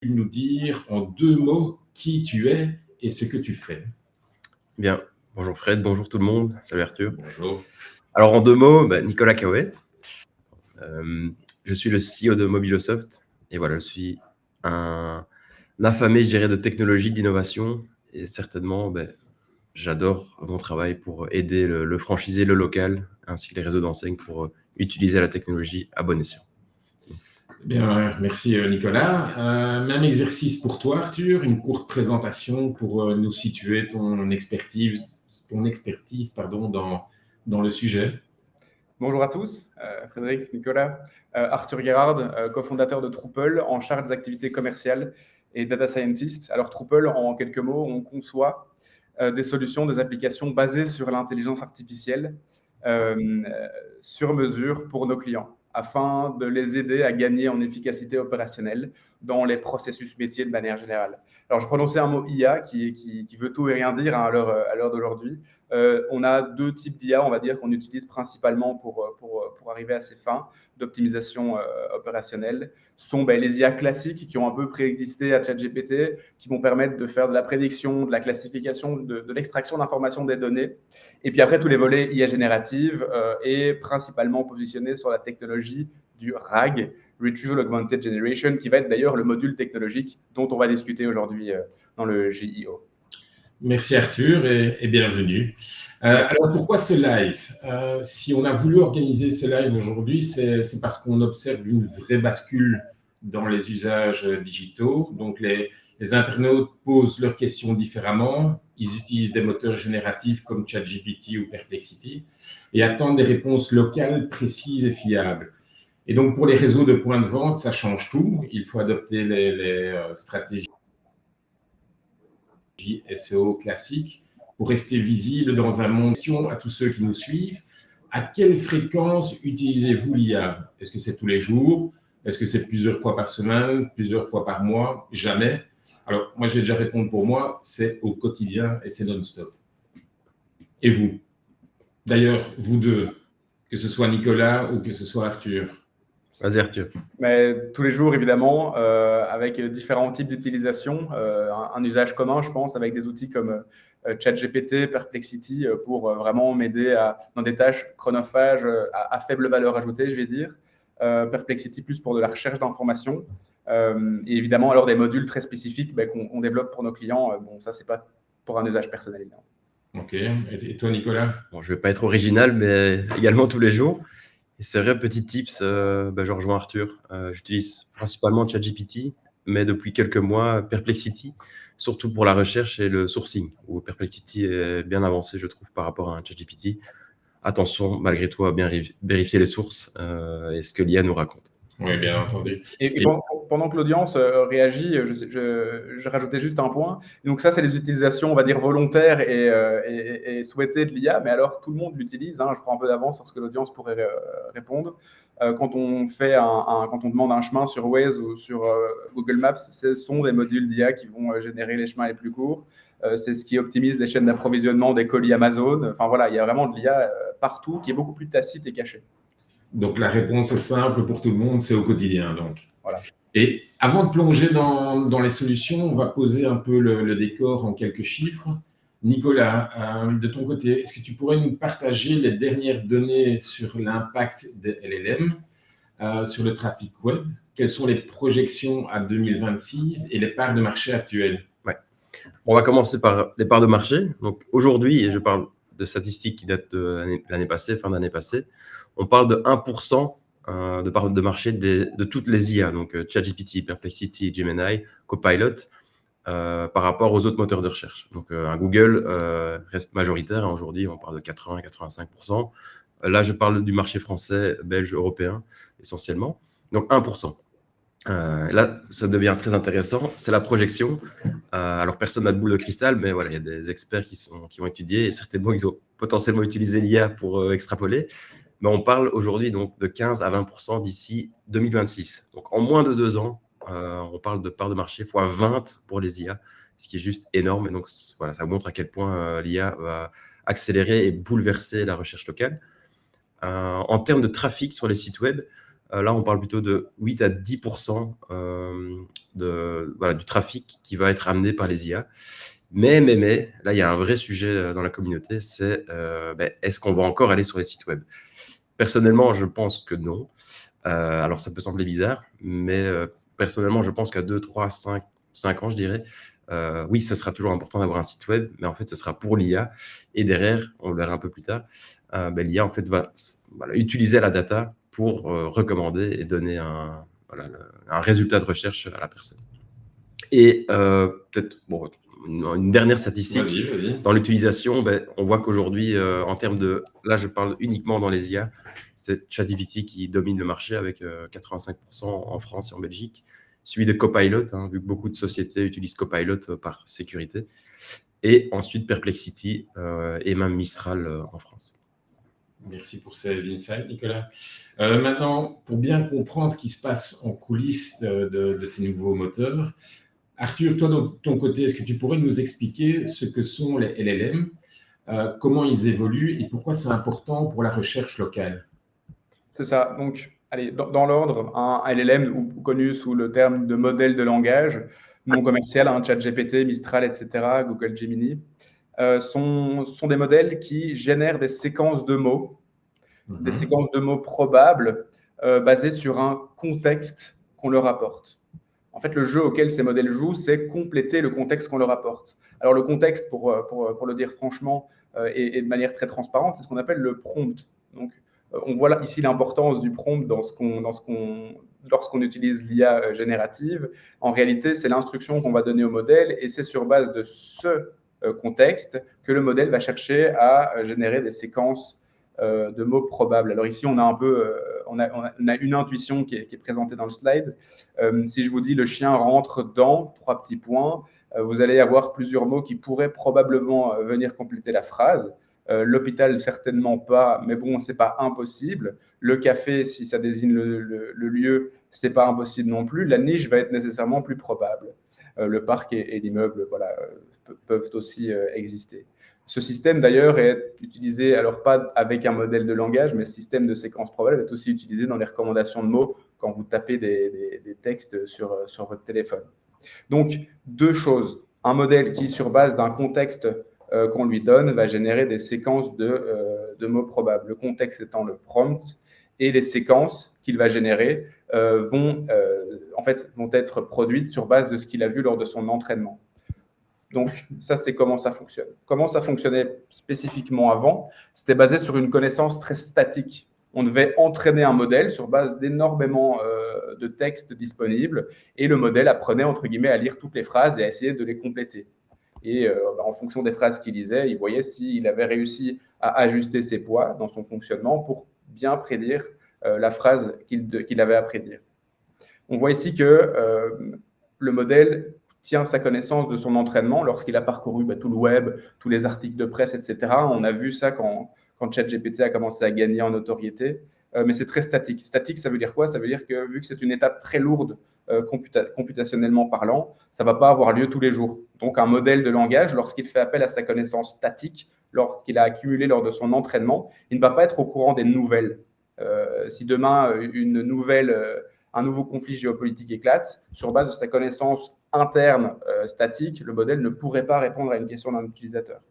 nous dire en 2 mots qui tu es et ce que tu fais? Bien, bonjour Fred, bonjour tout le monde, salut Arthur. Bonjour. Alors en 2 mots, Nicolas Cahouet. Je suis le CEO de Mobilosoft et voilà, je suis un affamé, je dirais, de technologie, d'innovation et certainement, j'adore mon travail pour aider le franchisé, le local, ainsi que les réseaux d'enseignes pour utiliser la technologie à bon escient. Bien, merci Nicolas. Même exercice pour toi Arthur, une courte présentation pour nous situer ton expertise dans le sujet. Bonjour à tous, Frédéric, Nicolas, Arthur Gerhard, cofondateur de Truppl, en charge des activités commerciales et data scientist. Alors Truppl, en quelques mots, on conçoit des solutions, des applications basées sur l'intelligence artificielle sur mesure pour nos clients, afin de les aider à gagner en efficacité opérationnelle dans les processus métiers de manière générale. Alors je prononçais un mot IA qui veut tout et rien dire à l'heure d'aujourd'hui. On a 2 types d'IA, on va dire, qu'on utilise principalement pour arriver à ces fins d'optimisation opérationnelle. Ce sont les IA classiques qui ont un peu préexisté à ChatGPT, qui vont permettre de faire de la prédiction, de la classification, de l'extraction d'informations des données. Et puis après, tous les volets IA générative et principalement positionnés sur la technologie du RAG, Retrieval Augmented Generation, qui va être d'ailleurs le module technologique dont on va discuter aujourd'hui dans le JIO. Merci Arthur et bienvenue. Alors pourquoi ce live? Si on a voulu organiser ce live aujourd'hui, c'est parce qu'on observe une vraie bascule dans les usages digitaux. Donc les internautes posent leurs questions différemment, ils utilisent des moteurs génératifs comme ChatGPT ou Perplexity et attendent des réponses locales, précises et fiables. Et donc pour les réseaux de points de vente, ça change tout. Il faut adopter les stratégies SEO classique pour rester visible dans un monde. À tous ceux qui nous suivent, à quelle fréquence utilisez-vous l'IA? Est-ce que c'est tous les jours? Est-ce que c'est plusieurs fois par semaine, plusieurs fois par mois? Jamais. Alors, moi, j'ai déjà répondu pour moi, c'est au quotidien et c'est non-stop. Et vous? D'ailleurs, vous deux, que ce soit Nicolas ou que ce soit Arthur. Vas-y Arthur. Mais tous les jours, évidemment, avec différents types d'utilisation, un usage commun, je pense, avec des outils comme ChatGPT, Perplexity, pour vraiment m'aider dans des tâches chronophages à faible valeur ajoutée, je vais dire. Perplexity plus pour de la recherche d'informations. Et évidemment, alors des modules très spécifiques qu'on développe pour nos clients. Bon, ça, c'est pas pour un usage personnel, évidemment. Ok. Et toi, Nicolas? Bon, je vais pas être original, mais également tous les jours. Et c'est vrai, petit tips, je rejoins Arthur. J'utilise principalement ChatGPT, mais depuis quelques mois, Perplexity, surtout pour la recherche et le sourcing, où Perplexity est bien avancé, je trouve, par rapport à un ChatGPT. Attention, malgré tout, à bien vérifier les sources et ce que l'IA nous raconte. Oui, bien entendu. Et pendant que l'audience réagit, je rajoutais juste un point. Donc ça, c'est les utilisations, on va dire, volontaires et souhaitées de l'IA, mais alors tout le monde l'utilise. Je prends un peu d'avance sur ce que l'audience pourrait répondre. Quand on demande un chemin sur Waze ou sur Google Maps, ce sont des modules d'IA qui vont générer les chemins les plus courts. C'est ce qui optimise les chaînes d'approvisionnement des colis Amazon. Enfin voilà, il y a vraiment de l'IA partout qui est beaucoup plus tacite et cachée. Donc la réponse est simple pour tout le monde, c'est au quotidien. Donc. Voilà. Et avant de plonger dans les solutions, on va poser un peu le décor en quelques chiffres. Nicolas, de ton côté, est-ce que tu pourrais nous partager les dernières données sur l'impact des LLM sur le trafic web? Quelles sont les projections à 2026 et les parts de marché actuelles? Ouais. On va commencer par les parts de marché. Donc aujourd'hui, et je parle de statistiques qui datent de l'année passée, fin d'année passée, on parle de 1% de part de marché de toutes les IA, donc ChatGPT, Perplexity, Gemini, Copilot, par rapport aux autres moteurs de recherche. Donc un Google reste majoritaire. Aujourd'hui, on parle de 80-85%. Là, je parle du marché français, belge, européen, essentiellement. Donc 1%. Là, ça devient très intéressant. C'est la projection. Alors, personne n'a de boule de cristal, mais voilà, il y a des experts qui ont étudié et certainement, ils ont potentiellement utilisé l'IA pour extrapoler. Mais on parle aujourd'hui donc de 15 à 20% d'ici 2026. Donc, en moins de 2 ans, on parle de part de marché fois 20 pour les IA, ce qui est juste énorme. Et donc, voilà, ça montre à quel point l'IA va accélérer et bouleverser la recherche locale. En termes de trafic sur les sites web, Là, on parle plutôt de 8 à 10% du trafic qui va être amené par les IA. Mais, là, il y a un vrai sujet dans la communauté, c'est est-ce qu'on va encore aller sur les sites web? Personnellement, je pense que non. Alors, ça peut sembler bizarre, mais personnellement, je pense qu'à 2, 3, 5 ans, je dirais, oui, ce sera toujours important d'avoir un site web, mais en fait, ce sera pour l'IA. Et derrière, on le verra un peu plus tard, l'IA, en fait, va utiliser la data pour recommander et donner un résultat de recherche à la personne. Et peut-être une dernière statistique. Vas-y. Dans l'utilisation, on voit qu'aujourd'hui, en termes de... Là, je parle uniquement dans les IA, c'est ChatGPT qui domine le marché avec 85% en France et en Belgique, suivi de Copilot, vu que beaucoup de sociétés utilisent Copilot par sécurité, et ensuite Perplexity et même Mistral en France. Merci pour ces insights, Nicolas. Maintenant, pour bien comprendre ce qui se passe en coulisses de ces nouveaux moteurs, Arthur, toi, de ton côté, est-ce que tu pourrais nous expliquer ce que sont les LLM, comment ils évoluent et pourquoi c'est important pour la recherche locale? C'est ça. Donc, allez, dans l'ordre, un LLM, ou connu sous le terme de modèle de langage, non commercial, ChatGPT, Mistral, etc., Google Gemini, sont des modèles qui génèrent des séquences de mots, des séquences de mots probables basées sur un contexte qu'on leur apporte. En fait, le jeu auquel ces modèles jouent, c'est compléter le contexte qu'on leur apporte. Alors, le contexte, pour le dire franchement et de manière très transparente, c'est ce qu'on appelle le prompt. Donc, on voit là, ici l'importance du prompt lorsqu'on utilise l'IA générative. En réalité, c'est l'instruction qu'on va donner au modèle et c'est sur base de ce contexte que le modèle va chercher à générer des séquences de mots probables. Alors ici, on a un peu, on a une intuition qui est présentée dans le slide. Si je vous dis le chien rentre dans 3 petits points, vous allez avoir plusieurs mots qui pourraient probablement venir compléter la phrase. L'hôpital, certainement pas, mais bon, c'est pas impossible. Le café, si ça désigne le lieu, c'est pas impossible non plus. La niche va être nécessairement plus probable. Le parc et l'immeuble, voilà, peuvent aussi exister. Ce système, d'ailleurs, est utilisé, alors pas avec un modèle de langage, mais ce système de séquence probable est aussi utilisé dans les recommandations de mots quand vous tapez des textes sur votre téléphone. Donc, 2 choses. Un modèle qui, sur base d'un contexte qu'on lui donne, va générer des séquences de mots probables. Le contexte étant le prompt, et les séquences qu'il va générer vont être produites sur base de ce qu'il a vu lors de son entraînement. Donc, ça, c'est comment ça fonctionne. Comment ça fonctionnait spécifiquement avant? C'était basé sur une connaissance très statique. On devait entraîner un modèle sur base d'énormément de textes disponibles et le modèle apprenait, entre guillemets, à lire toutes les phrases et à essayer de les compléter. Et en fonction des phrases qu'il lisait, il voyait s'il avait réussi à ajuster ses poids dans son fonctionnement pour bien prédire la phrase qu'il avait à prédire. On voit ici que le modèle tient sa connaissance de son entraînement lorsqu'il a parcouru tout le web, tous les articles de presse, etc. On a vu ça quand ChatGPT a commencé à gagner en notoriété, mais c'est très statique. Statique, ça veut dire quoi? Ça veut dire que vu que c'est une étape très lourde computationnellement parlant, ça ne va pas avoir lieu tous les jours. Donc un modèle de langage, lorsqu'il fait appel à sa connaissance statique, lorsqu'il a accumulé lors de son entraînement, il ne va pas être au courant des nouvelles. Si demain un nouveau conflit géopolitique éclate, sur base de sa connaissance interne statique, le modèle ne pourrait pas répondre à une question d'un utilisateur.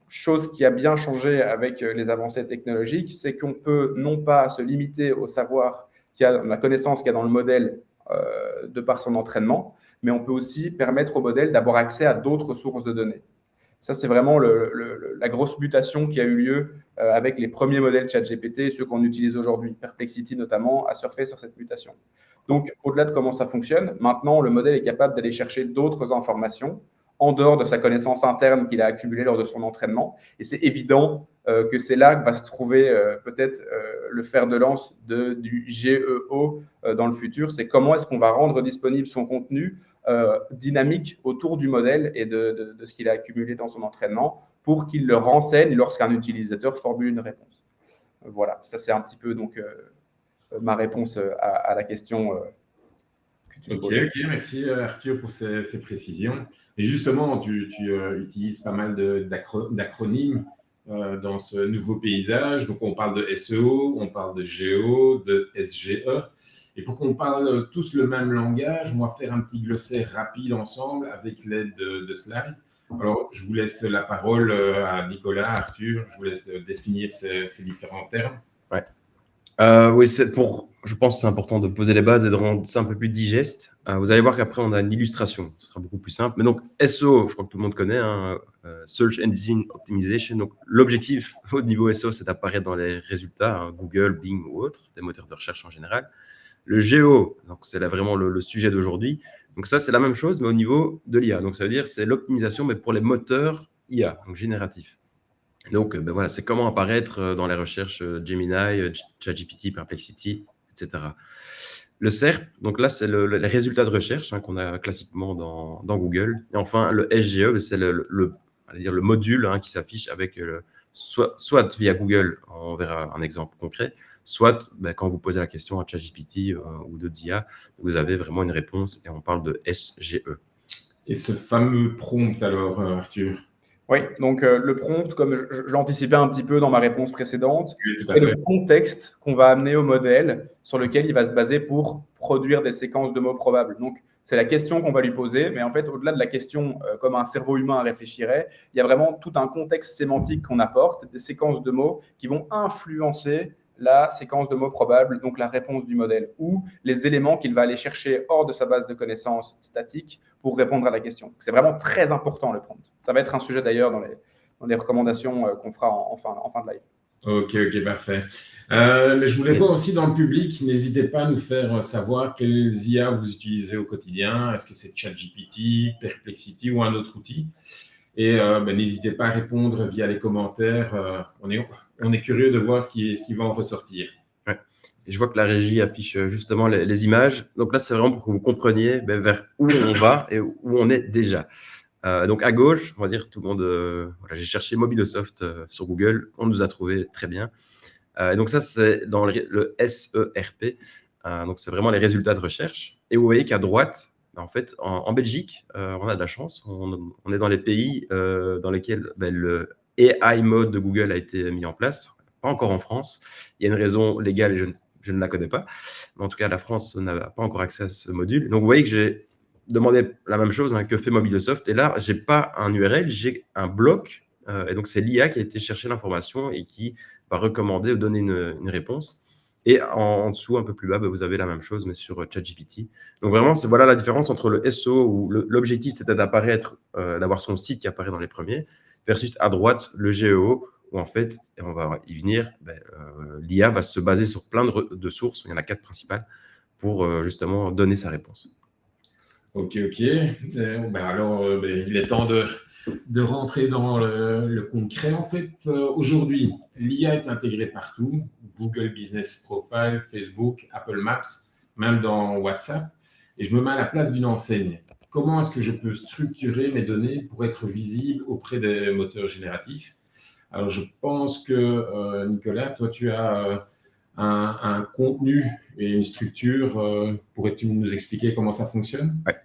Chose qui a bien changé avec les avancées technologiques, c'est qu'on peut non pas se limiter au savoir la connaissance qu'il y a dans le modèle de par son entraînement, mais on peut aussi permettre au modèle d'avoir accès à d'autres sources de données. Ça, c'est vraiment la grosse mutation qui a eu lieu avec les premiers modèles ChatGPT et ceux qu'on utilise aujourd'hui. Perplexity, notamment, a surfé sur cette mutation. Donc, au-delà de comment ça fonctionne, maintenant, le modèle est capable d'aller chercher d'autres informations en dehors de sa connaissance interne qu'il a accumulée lors de son entraînement. Et c'est évident que c'est là que va se trouver peut-être le fer de lance du GEO dans le futur. C'est comment est-ce qu'on va rendre disponible son contenu dynamique autour du modèle et de ce qu'il a accumulé dans son entraînement pour qu'il le renseigne lorsqu'un utilisateur formule une réponse. Voilà, ça c'est un petit peu donc ma réponse à la question que tu me poses. Ok, merci Arthur pour ces précisions. Et justement, tu utilises pas mal d'acronymes. dans ce nouveau paysage. Donc, on parle de SEO, on parle de GEO, de SGE. Et pour qu'on parle tous le même langage, on va faire un petit glossaire rapide ensemble avec l'aide de slides. Alors, je vous laisse la parole à Nicolas, Arthur. Je vous laisse définir ces différents termes. Ouais. Oui, je pense que c'est important de poser les bases et de rendre ça un peu plus digeste. Vous allez voir qu'après, on a une illustration. Ce sera beaucoup plus simple. Mais donc, SEO, je crois que tout le monde connaît, hein, Search Engine Optimization. Donc, l'objectif au niveau SEO, c'est d'apparaître dans les résultats, hein, Google, Bing ou autres, des moteurs de recherche en général. Le GEO, donc c'est là vraiment le sujet d'aujourd'hui. Donc ça, c'est la même chose, mais au niveau de l'IA. Donc ça veut dire c'est l'optimisation, mais pour les moteurs IA, donc génératifs. Donc voilà, c'est comment apparaître dans les recherches Gemini, ChatGPT, Perplexity, etc. Le SERP, donc là, c'est les résultats de recherche, hein, qu'on a classiquement dans Google. Et enfin, le SGE, c'est le module, hein, qui s'affiche avec soit via Google, on verra un exemple concret, soit quand vous posez la question à ChatGPT ou d'autres IA, vous avez vraiment une réponse et on parle de SGE. Et ce fameux prompt alors, Arthur? Oui, donc le prompt, comme je l'anticipais un petit peu dans ma réponse précédente, Oui, tout à c'est fait. le contexte qu'on va amener au modèle sur lequel il va se baser pour produire des séquences de mots probables. Donc, c'est la question qu'on va lui poser, mais en fait, au-delà de la question, comme un cerveau humain réfléchirait, il y a vraiment tout un contexte sémantique qu'on apporte, des séquences de mots qui vont influencer la séquence de mots probables, donc la réponse du modèle, ou les éléments qu'il va aller chercher hors de sa base de connaissances statique pour répondre à la question. C'est vraiment très important, le prompt. Ça va être un sujet d'ailleurs dans les recommandations qu'on fera en fin de live. Ok, parfait. Mais je voulais voir aussi dans le public, n'hésitez pas à nous faire savoir quels IA vous utilisez au quotidien. Est-ce que c'est ChatGPT, Perplexity ou un autre outil? Et n'hésitez pas à répondre via les commentaires. On est curieux de voir ce qui va en ressortir. Ouais. Et je vois que la régie affiche justement les images. Donc là, c'est vraiment pour que vous compreniez vers où on va et où on est déjà. Donc à gauche, on va dire tout le monde. Voilà, j'ai cherché Mobilesoft sur Google, on nous a trouvé très bien. Et donc ça, c'est dans le SERP. Donc c'est vraiment les résultats de recherche. Et vous voyez qu'à droite, en fait, en Belgique, on a de la chance. On est dans les pays dans lesquels le AI mode de Google a été mis en place. Pas encore en France. Il y a une raison légale et je ne la connais pas. Mais en tout cas, la France n'a pas encore accès à ce module. Donc vous voyez que j'ai demandé la même chose, hein, que fait Mobilesoft. Et là, j'ai pas un URL, j'ai un bloc. Et donc c'est l'IA qui a été chercher l'information et qui va recommander ou donner une réponse. Et en dessous, un peu plus bas, vous avez la même chose, mais sur ChatGPT. Donc vraiment, voilà la différence entre le SEO, où l'objectif, c'était d'apparaître, d'avoir son site qui apparaît dans les premiers, versus à droite, le GEO, où en fait, et on va y venir, l'IA va se baser sur plein de sources, il y en a 4 principales, pour justement donner sa réponse. Ok. Alors, il est temps de rentrer dans le concret. En fait, aujourd'hui, l'IA est intégrée partout. Google Business Profile, Facebook, Apple Maps, même dans WhatsApp. Et je me mets à la place d'une enseigne. Comment est-ce que je peux structurer mes données pour être visible auprès des moteurs génératifs? Alors, je pense que, Nicolas, toi, tu as un contenu et une structure. Pourrais-tu nous expliquer comment ça fonctionne? Ouais.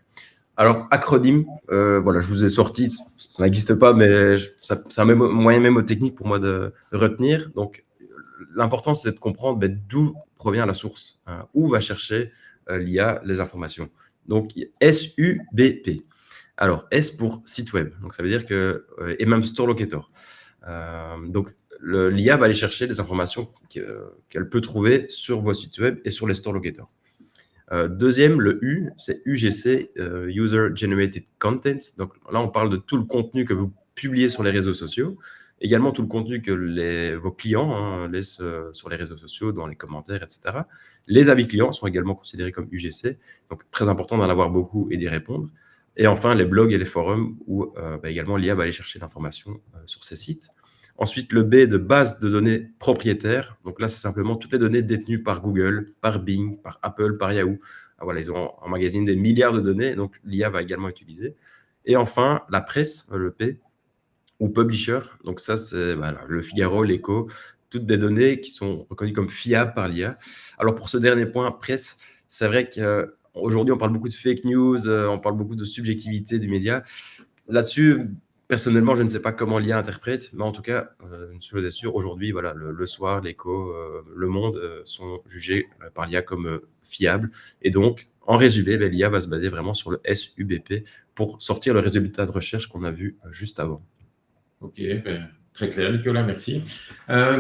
Alors, acronyme, voilà, je vous ai sorti, ça n'existe pas, mais c'est un moyen mémotechnique pour moi de retenir. Donc, l'important, c'est de comprendre d'où provient la source, hein, où va chercher l'IA les informations. Donc, SUBP. Alors, S pour site web, donc ça veut dire que, et même store locator. Donc, l'IA va aller chercher des informations qu'elle peut trouver sur vos sites web et sur les store locators. Deuxième, le U, c'est UGC, User Generated Content. Donc là, on parle de tout le contenu que vous publiez sur les réseaux sociaux, également tout le contenu que vos clients laissent sur les réseaux sociaux, dans les commentaires, etc. Les avis clients sont également considérés comme UGC, donc très important d'en avoir beaucoup et d'y répondre. Et enfin, les blogs et les forums où également l'IA va aller chercher l'information sur ces sites. Ensuite, le B de base de données propriétaires. Donc là, c'est simplement toutes les données détenues par Google, par Bing, par Apple, par Yahoo. Voilà, ils ont emmagasiné des milliards de données, donc l'IA va également utiliser. Et enfin, la presse, le P, ou publisher. Donc ça, c'est le Figaro, l'Echo, toutes des données qui sont reconnues comme fiables par l'IA. Alors pour ce dernier point, presse, c'est vrai qu'aujourd'hui, on parle beaucoup de fake news, on parle beaucoup de subjectivité du média. Là-dessus, personnellement, je ne sais pas comment l'IA interprète, mais en tout cas, une chose est sûre, aujourd'hui, voilà, le Soir, l'Écho, Le Monde sont jugés par l'IA comme fiables. Et donc, en résumé, l'IA va se baser vraiment sur le SUBP pour sortir le résultat de recherche qu'on a vu juste avant. Ok, très clair, Nicolas, merci.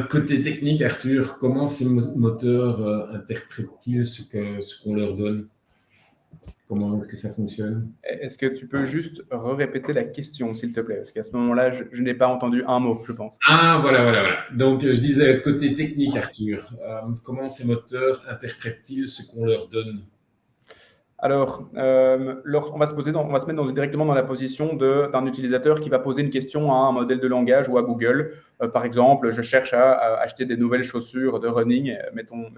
Côté technique, Arthur, comment ces moteurs interprètent-ils ce qu'on leur donne? Comment est-ce que ça fonctionne? Est-ce que tu peux juste répéter la question, s'il te plaît? Parce qu'à ce moment-là, je n'ai pas entendu un mot, je pense. Ah, voilà. Donc, je disais, côté technique, Arthur, comment ces moteurs interprètent-ils ce qu'on leur donne? Alors, on va se mettre directement dans la position d'un utilisateur qui va poser une question à un modèle de langage ou à Google. Par exemple, je cherche à acheter des nouvelles chaussures de running, mettons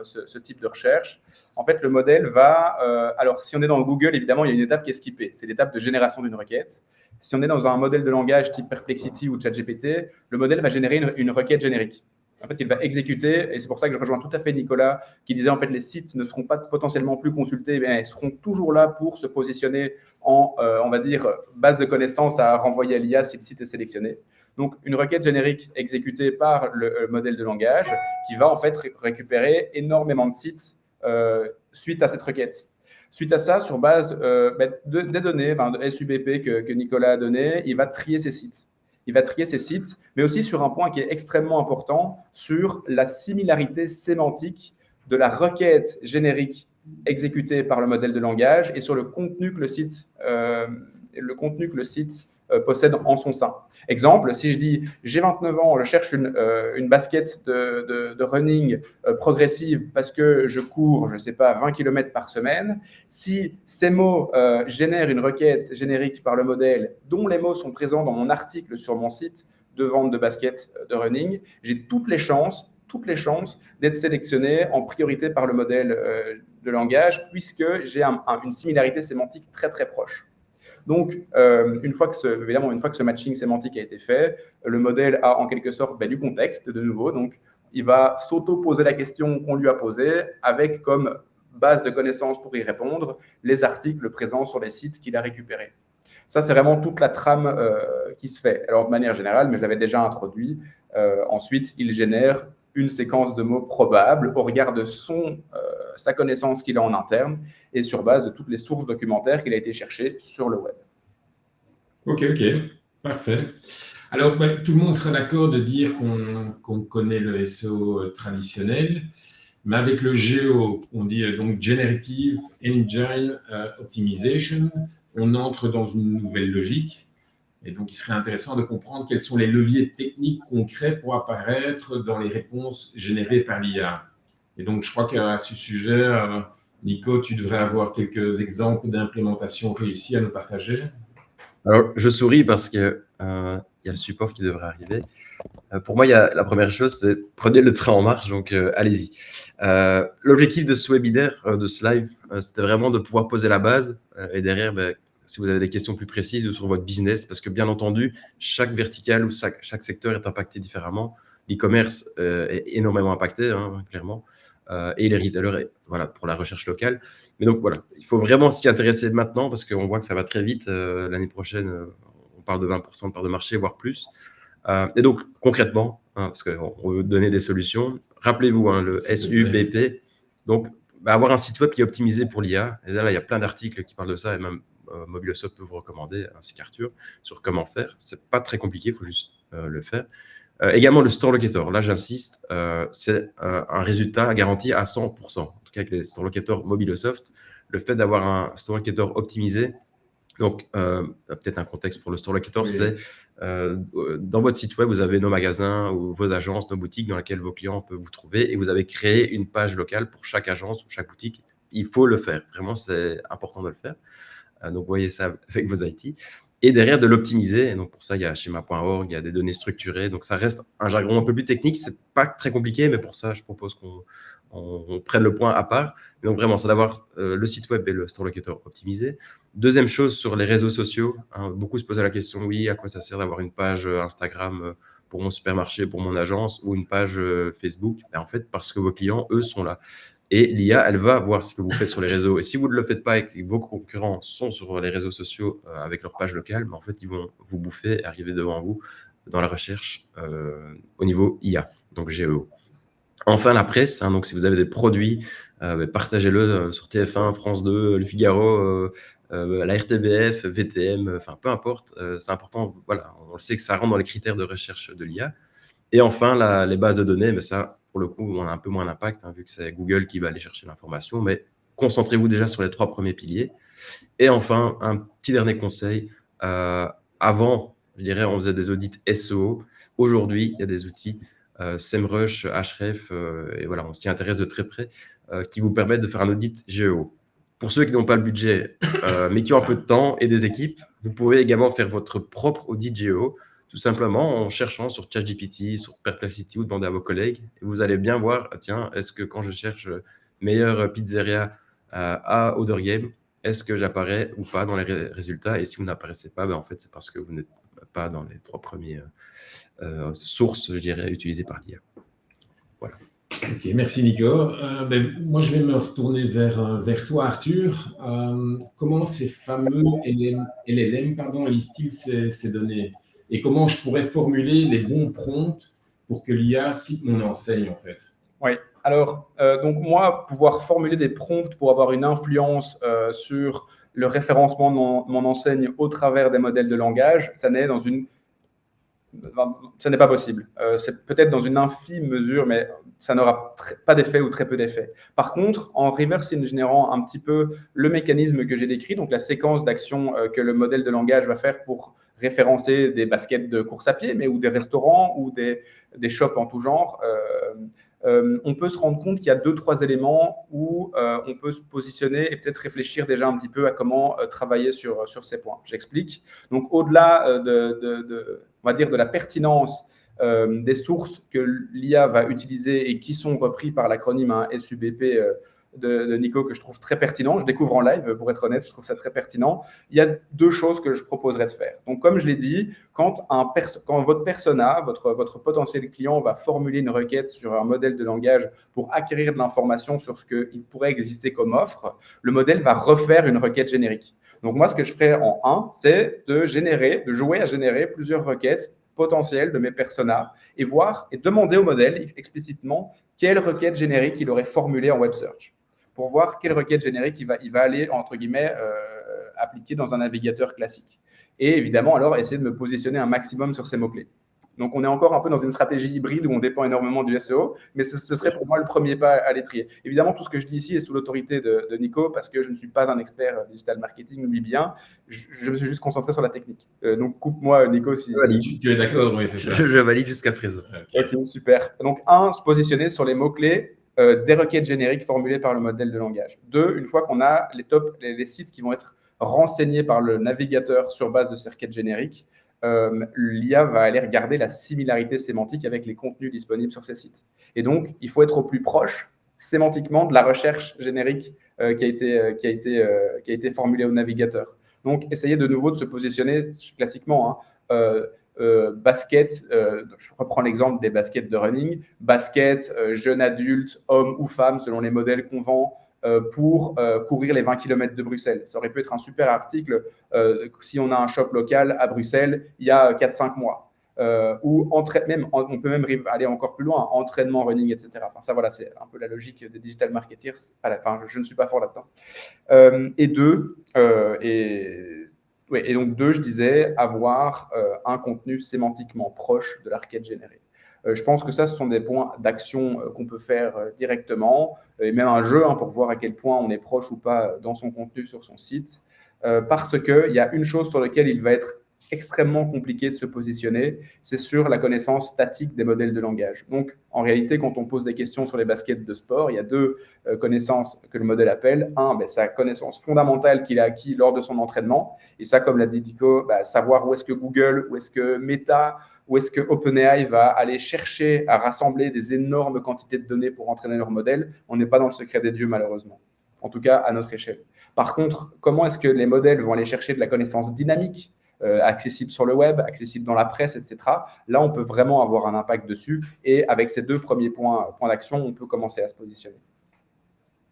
ce type de recherche. En fait, le modèle va… alors, si on est dans Google, évidemment, il y a une étape qui est skippée. C'est l'étape de génération d'une requête. Si on est dans un modèle de langage type Perplexity ou ChatGPT, le modèle va générer une requête générique. En fait, il va exécuter, et c'est pour ça que je rejoins tout à fait Nicolas, qui disait en fait les sites ne seront pas potentiellement plus consultés, mais ils seront toujours là pour se positionner en, on va dire, base de connaissances à renvoyer à l'IA si le site est sélectionné. Donc, une requête générique exécutée par le modèle de langage qui va en fait récupérer énormément de sites suite à cette requête. Suite à ça, sur base des données, de SUBP que Nicolas a donné, il va trier ces sites. Il va trier ces sites, mais aussi sur un point qui est extrêmement important, sur la similarité sémantique de la requête générique exécutée par le modèle de langage et sur le contenu que le site, possède en son sein. Exemple, si je dis j'ai 29 ans, je cherche une basket de running progressive parce que je cours, je ne sais pas, 20 km par semaine, si ces mots génèrent une requête générique par le modèle dont les mots sont présents dans mon article sur mon site de vente de basket de running, j'ai toutes les chances d'être sélectionné en priorité par le modèle de langage puisque j'ai une similarité sémantique très très proche. Donc, une fois que ce matching sémantique a été fait, le modèle a en quelque sorte du contexte de nouveau. Donc, il va s'auto-poser la question qu'on lui a posée avec comme base de connaissances pour y répondre les articles présents sur les sites qu'il a récupérés. Ça, c'est vraiment toute la trame qui se fait. Alors, de manière générale, mais je l'avais déjà introduit, ensuite, il génère une séquence de mots probable au regard de sa connaissance qu'il a en interne et sur base de toutes les sources documentaires qu'il a été chercher sur le web. Ok, parfait. Alors, tout le monde sera d'accord de dire qu'on connaît le SEO traditionnel, mais avec le GEO, on dit donc Generative Engine Optimization, on entre dans une nouvelle logique. Et donc, il serait intéressant de comprendre quels sont les leviers techniques concrets pour apparaître dans les réponses générées par l'IA. Et donc, je crois qu'à ce sujet, Nico, tu devrais avoir quelques exemples d'implémentation réussie à nous partager. Alors, je souris parce qu'il y a le support qui devrait arriver. Pour moi, la première chose, c'est prenez le train en marche, donc allez-y. L'objectif de ce webinaire, de ce live, c'était vraiment de pouvoir poser la base et derrière, si vous avez des questions plus précises sur votre business, parce que bien entendu, chaque verticale ou chaque secteur est impacté différemment. L'e-commerce est énormément impacté, clairement, et les retailers, voilà, pour la recherche locale. Mais donc voilà, il faut vraiment s'y intéresser maintenant parce qu'on voit que ça va très vite. L'année prochaine, on parle de 20% de part de marché, voire plus. Et donc concrètement, parce qu'on veut donner des solutions, rappelez-vous le SUBP, donc avoir un site web qui est optimisé pour l'IA. Et là, il y a plein d'articles qui parlent de ça et même Mobilesoft peut vous recommander, ainsi qu'Arthur, sur comment faire. C'est pas très compliqué, il faut juste le faire. Également le store locator, là j'insiste, c'est un résultat garanti à 100%. En tout cas avec les store locators Mobilesoft, le fait d'avoir un store locator optimisé, donc peut-être un contexte pour le store locator, oui. C'est dans votre site web, vous avez nos magasins ou vos agences, nos boutiques dans lesquelles vos clients peuvent vous trouver et vous avez créé une page locale pour chaque agence ou chaque boutique. Il faut le faire, vraiment c'est important de le faire. Donc voyez ça avec vos IT. Et derrière, de l'optimiser. Et donc, pour ça, il y a schema.org, il y a des données structurées. Donc, ça reste un jargon un peu plus technique. Ce n'est pas très compliqué, mais pour ça, je propose qu'on prenne le point à part. Et donc, vraiment, c'est d'avoir le site web et le store locator optimisé. Deuxième chose, sur les réseaux sociaux, beaucoup se posent la question, oui, à quoi ça sert d'avoir une page Instagram pour mon supermarché, pour mon agence, ou une page Facebook? En fait, parce que vos clients, eux, sont là. Et l'IA, elle va voir ce que vous faites sur les réseaux. Et si vous ne le faites pas et que vos concurrents sont sur les réseaux sociaux avec leur page locale, en fait, ils vont vous bouffer et arriver devant vous dans la recherche au niveau IA, donc GEO. Enfin, la presse, donc si vous avez des produits, partagez-le sur TF1, France 2, Le Figaro, la RTBF, VTM, enfin peu importe, c'est important. Voilà, on sait que ça rentre dans les critères de recherche de l'IA. Et enfin, les bases de données, mais ça, pour le coup, on a un peu moins d'impact, vu que c'est Google qui va aller chercher l'information. Mais concentrez-vous déjà sur les 3 premiers piliers. Et enfin, un petit dernier conseil. Avant, je dirais, on faisait des audits SEO. Aujourd'hui, il y a des outils SEMrush, Ahref, et voilà, on s'y intéresse de très près, qui vous permettent de faire un audit GEO. Pour ceux qui n'ont pas le budget, mais qui ont un peu de temps et des équipes, vous pouvez également faire votre propre audit GEO, tout simplement en cherchant sur ChatGPT, sur Perplexity ou demander à vos collègues. Et vous allez bien voir, tiens, est-ce que quand je cherche meilleure pizzeria à Odergame, est-ce que j'apparais ou pas dans les résultats? Et si vous n'apparaissez pas, en fait, c'est parce que vous n'êtes pas dans les 3 premiers sources, je dirais, utilisées par l'IA. Voilà. Ok, merci Nico. Moi, je vais me retourner vers toi, Arthur. Comment ces fameux LLM lisent-ils ces données? Et comment je pourrais formuler les bons prompts pour que l'IA cite mon enseigne, en fait? Oui. Alors, donc moi, pouvoir formuler des prompts pour avoir une influence sur le référencement de mon enseigne au travers des modèles de langage, ça n'est pas possible. C'est peut-être dans une infime mesure, mais ça n'aura pas d'effet ou très peu d'effet. Par contre, en reverse engineerant un petit peu le mécanisme que j'ai décrit, donc la séquence d'actions que le modèle de langage va faire pour référencer des baskets de course à pied, mais ou des restaurants ou des shops en tout genre, on peut se rendre compte qu'il y a 2-3 éléments où on peut se positionner et peut-être réfléchir déjà un petit peu à comment travailler sur ces points. J'explique. Donc, au-delà on va dire de la pertinence des sources que l'IA va utiliser et qui sont repris par l'acronyme SUBP de Nico, que je trouve très pertinent. Je découvre en live, pour être honnête, je trouve ça très pertinent. Il y a 2 choses que je proposerais de faire. Donc, comme je l'ai dit, quand votre persona, votre potentiel client va formuler une requête sur un modèle de langage pour acquérir de l'information sur ce qu'il pourrait exister comme offre, le modèle va refaire une requête générique. Donc, moi, ce que je ferai en 1, c'est de jouer à générer plusieurs requêtes potentielles de mes personas et demander au modèle explicitement quelle requête générique il aurait formulée en web search, pour voir quelle requête générique il va aller, entre guillemets, appliquer dans un navigateur classique. Et évidemment, alors, essayer de me positionner un maximum sur ces mots-clés. Donc, on est encore un peu dans une stratégie hybride où on dépend énormément du SEO, mais ce serait pour moi le premier pas à l'étrier. Évidemment, tout ce que je dis ici est sous l'autorité de Nico, parce que je ne suis pas un expert digital marketing, n'oublie bien. Je me suis juste concentré sur la technique. Donc, coupe-moi, Nico, si… Tu es d'accord, oui, c'est ça. Je valide jusqu'à présent. Ok, super. Donc, 1, se positionner sur les mots-clés des requêtes génériques formulées par le modèle de langage. 2, une fois qu'on a les sites qui vont être renseignés par le navigateur sur base de ces requêtes génériques, l'IA va aller regarder la similarité sémantique avec les contenus disponibles sur ces sites. Et donc, il faut être au plus proche sémantiquement de la recherche générique qui a été formulée au navigateur. Donc, essayez de nouveau de se positionner classiquement. Basket, je reprends l'exemple des baskets de running, basket, jeune adulte, homme ou femme, selon les modèles qu'on vend, pour courir les 20 km de Bruxelles. Ça aurait pu être un super article si on a un shop local à Bruxelles il y a 4-5 mois. Ou on peut même aller encore plus loin, entraînement, running, etc. Enfin, ça, voilà, c'est un peu la logique des digital marketers. Enfin, je ne suis pas fort là-dedans. Et donc, 2, je disais, avoir un contenu sémantiquement proche de la requête générée. Je pense que ça, ce sont des points d'action qu'on peut faire directement, et même un jeu pour voir à quel point on est proche ou pas dans son contenu sur son site, parce qu'il y a une chose sur laquelle il va être extrêmement compliqué de se positionner, c'est sur la connaissance statique des modèles de langage. Donc, en réalité, quand on pose des questions sur les baskets de sport, il y a 2 connaissances que le modèle appelle. 1, sa connaissance fondamentale qu'il a acquis lors de son entraînement. Et ça, comme l'a dit Nico, savoir où est-ce que Google, où est-ce que Meta, où est-ce que OpenAI va aller chercher à rassembler des énormes quantités de données pour entraîner leur modèle. On n'est pas dans le secret des dieux, malheureusement. En tout cas, à notre échelle. Par contre, comment est-ce que les modèles vont aller chercher de la connaissance dynamique, accessible sur le web, accessible dans la presse, etc. Là, on peut vraiment avoir un impact dessus. Et avec ces 2 premiers points d'action, on peut commencer à se positionner.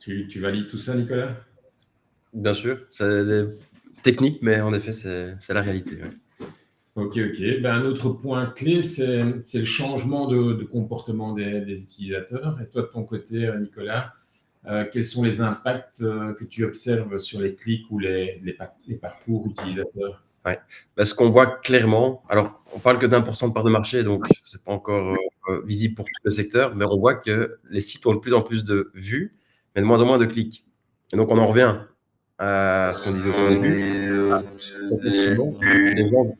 Tu valides tout ça, Nicolas? Bien sûr, c'est des techniques, mais en effet, c'est la réalité. Ouais. Ok. Ben, un autre point clé, c'est le changement de comportement des utilisateurs. Et toi, de ton côté, Nicolas, quels sont les impacts que tu observes sur les clics ou les parcours utilisateurs? Ouais. Ben, ce qu'on voit clairement, alors on parle que d'1% de part de marché, donc c'est pas encore visible pour tout le secteur, mais on voit que les sites ont de plus en plus de vues, mais de moins en moins de clics. Et donc on en revient à ce qu'on disait au tout début. Effectivement, les gens.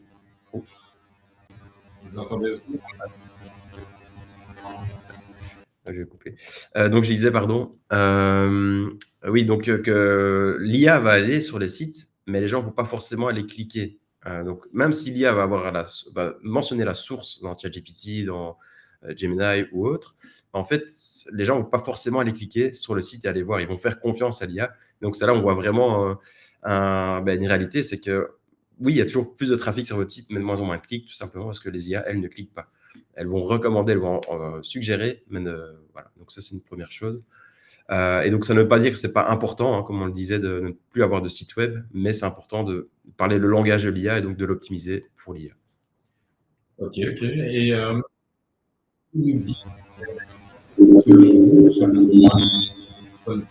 Vous entendez aussi? Je vais couper. Donc je disais, pardon, oui, donc que l'IA va aller sur les sites, mais les gens ne vont pas forcément aller cliquer. Donc même si l'IA va mentionner la source dans ChatGPT, dans Gemini ou autre, en fait, les gens ne vont pas forcément aller cliquer sur le site et aller voir. Ils vont faire confiance à l'IA. Donc c'est là où on voit vraiment une réalité, c'est que oui, il y a toujours plus de trafic sur votre site, mais de moins en moins de clics, tout simplement parce que les IA, elles ne cliquent pas. Elles vont recommander, elles vont suggérer, mais voilà. Donc ça, c'est une première chose. Et donc, ça ne veut pas dire que c'est pas important, hein, comme on le disait, de ne plus avoir de site web, mais c'est important de parler le langage de l'IA et donc de l'optimiser pour l'IA. Ok. Et selon vous,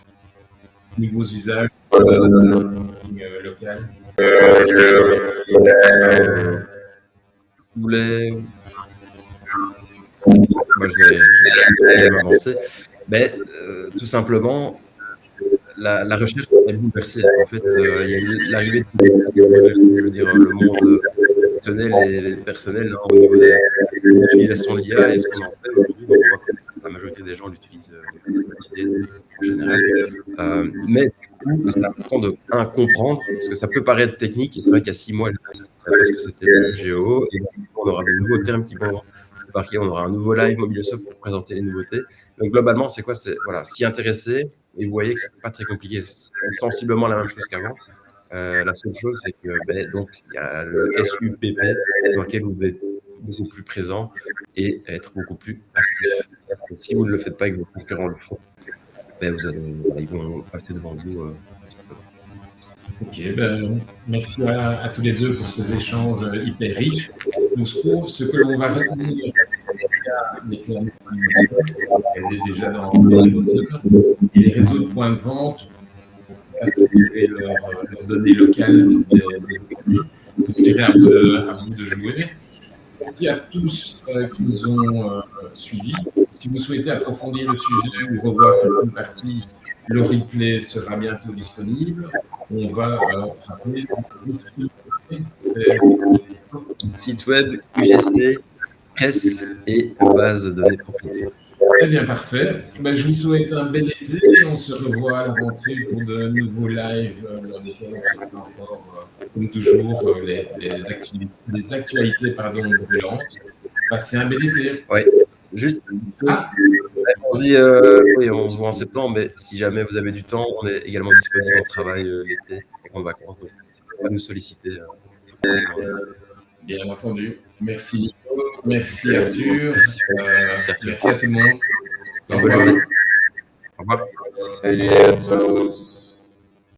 nouveaux usages local. Je voulais. Moi, je vais m'avancer. Mais tout simplement, la recherche est bouleversée. En fait, il y a l'arrivée je veux dire, le monde professionnel et personnel, hein, au niveau de l'utilisation de l'IA et ce qu'on en fait aujourd'hui. Donc, on voit que la majorité des gens l'utilisent en général. Mais du coup, c'est important de comprendre, parce que ça peut paraître technique, et c'est vrai qu'il y a 6 mois, on savait ce que c'était le géo, et on aura de nouveaux termes qui vont débarquer, on aura un nouveau live Mobilesoft pour présenter les nouveautés. Donc globalement, c'est quoi? C'est voilà, s'y intéresser, et vous voyez que c'est pas très compliqué, c'est sensiblement la même chose qu'avant. La seule chose, c'est que donc il y a le SUPP dans lequel vous devez être beaucoup plus présent et être beaucoup plus actif. Si vous ne le faites pas et que vos concurrents le font, ils vont passer devant vous. Ok, merci à tous les deux pour ces échanges hyper riches. Donc, ce que l'on va retenir, elle est déjà dans les titres, et les réseaux de points de vente pour structurer leurs données locales des produits. Donc, je dirais à vous de jouer. Merci à tous qui nous ont suivis. Si vous souhaitez approfondir le sujet ou revoir cette partie, le replay sera bientôt disponible. On va rappeler site web, UGC, presse et base de données propriétaires. Très bien, parfait. Je vous souhaite un bel été et on se revoit à la rentrée pour de nouveaux lives dans lesquels on se fera encore, comme toujours, les actualités brûlantes. Passez un bel été. Oui, juste on se dit, oui, on se voit en septembre, mais si jamais vous avez du temps, on est également disponible en travail l'été, en vacances. Donc, n'hésitez pas à nous solliciter. Bien entendu. Merci Nico, merci Arthur, merci à tout le monde. Au revoir. Salut à tous.